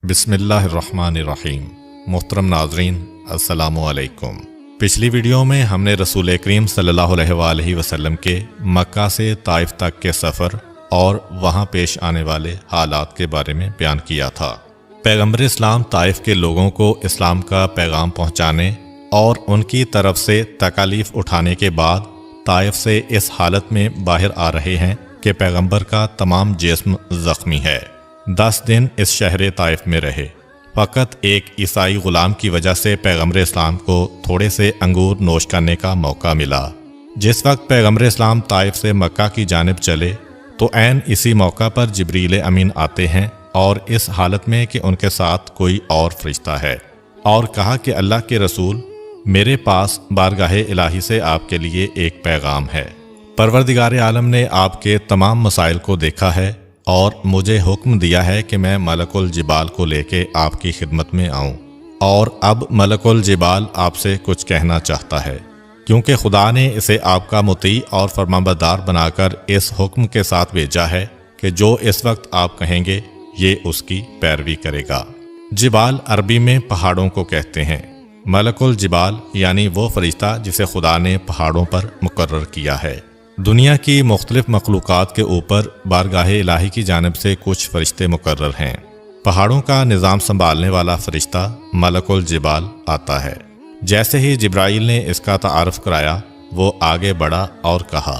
बिस्मिल्लाहिर्रहमानिर्रहीम। मोहतरम नाज़रीन, अस्सलामु अलैकुम। पिछली वीडियो में हमने रसूल करीम सल्लल्लाहु अलैहि वसल्लम के मक्का से ताइफ तक के सफ़र और वहाँ पेश आने वाले हालात के बारे में बयान किया था। पैगम्बर इस्लाम ताइफ के लोगों को इस्लाम का पैगाम पहुँचाने और उनकी तरफ से तकालीफ उठाने के बाद ताइफ से इस हालत में बाहर आ रहे हैं कि पैगम्बर का तमाम जिस्म ज़ख्मी है। 10 दिन इस शहर ताइफ में रहे। फ़कत एक ईसाई ग़ुलाम की वजह से पैगम्बर इस्लाम को थोड़े से अंगूर नोश करने का मौका मिला। जिस वक्त पैगम्बर इस्लाम ताइफ से मक्का की जानिब चले तो ऐन इसी मौका पर जिब्रील अमीन आते हैं और इस हालत में कि उनके साथ कोई और फरिश्ता है, और कहा कि अल्लाह के रसूल, मेरे पास बारगाह इलाही से आपके लिए एक पैगाम है। परवरदिगार आलम ने आपके तमाम मसाइल को देखा है और मुझे हुक्म दिया है कि मैं मलकुल जिबाल को लेके आपकी खिदमत में आऊं, और अब मलकुल जिबाल आपसे कुछ कहना चाहता है, क्योंकि खुदा ने इसे आपका मुती और फरमाबरदार बनाकर इस हुक्म के साथ भेजा है कि जो इस वक्त आप कहेंगे ये उसकी पैरवी करेगा। जिबाल अरबी में पहाड़ों को कहते हैं। मलकुल जिबाल यानी वो फरिश्ता जिसे खुदा ने पहाड़ों पर मुकर्रर किया है। दुनिया की मुख्तलिफ मखलूक़ात के ऊपर बारगाह इलाही की जानिब से कुछ फरिश्ते मुकर्रर हैं। पहाड़ों का निज़ाम संभालने वाला फरिश्ता मलकुल जिबाल आता है। जैसे ही जिब्राइल ने इसका तारुफ कराया, वो आगे बढ़ा और कहा,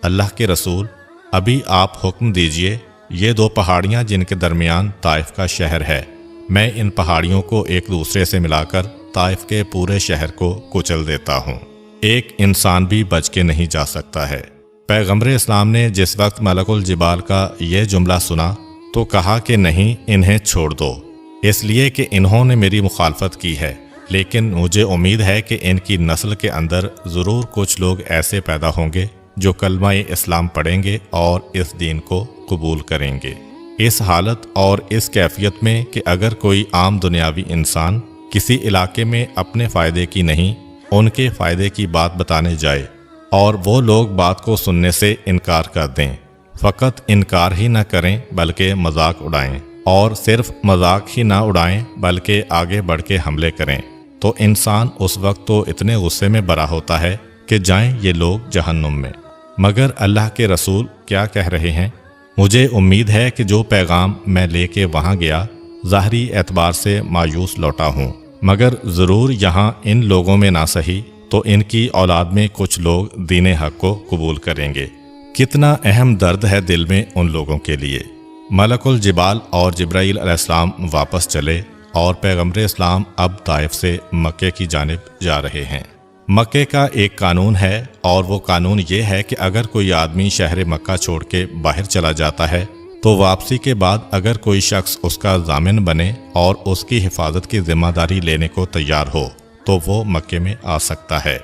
अल्लाह के रसूल, अभी आप हुक्म दीजिए, ये 2 पहाड़ियाँ जिनके दरमियान ताइफ का शहर है, मैं इन पहाड़ियों को एक दूसरे से मिलाकर ताइफ के पूरे शहर को कुचल देता हूँ। एक इंसान भी बच के नहीं जा सकता है। पैगम्बर इस्लाम ने जिस वक्त मलकुल जिबाल का यह जुमला सुना तो कहा कि नहीं, इन्हें छोड़ दो, इसलिए कि इन्होंने मेरी मुखालफत की है, लेकिन मुझे उम्मीद है कि इनकी नस्ल के अंदर ज़रूर कुछ लोग ऐसे पैदा होंगे जो कलमा इस्लाम पढ़ेंगे और इस दीन को कबूल करेंगे। इस हालत और इस कैफियत में कि अगर कोई आम दुनियावी इंसान किसी इलाके में अपने फ़ायदे की नहीं, उनके फ़ायदे की बात बताने जाए और वो लोग बात को सुनने से इनकार कर दें, फ़कत इनकार ही न करें बल्कि मजाक उड़ाएं, और सिर्फ मजाक ही ना उड़ाएं बल्कि आगे बढ़ के हमले करें, तो इंसान उस वक्त तो इतने गुस्से में भरा होता है कि जाएं ये लोग जहन्नुम में। मगर अल्लाह के रसूल क्या कह रहे हैं? मुझे उम्मीद है कि जो पैगाम मैं लेके वहाँ गया, ज़ाहरी एतबार से मायूस लौटा हूँ, मगर ज़रूर यहाँ इन लोगों में ना सही तो इनकी औलाद में कुछ लोग दीन हक को कबूल करेंगे। कितना अहम दर्द है दिल में उन लोगों के लिए। मलकुल जिबाल और जिब्राइल अलैहिस्सलाम वापस चले और पैगम्बर इस्लाम अब ताइफ से मक्के की जानिब जा रहे हैं। मक्के का एक कानून है, और वो कानून ये है कि अगर कोई आदमी शहर मक्का छोड़ के बाहर चला जाता है तो वापसी के बाद अगर कोई शख्स उसका ज़ामिन बने और उसकी हिफाजत की जिम्मेदारी लेने को तैयार हो तो वो मक्के में आ सकता है।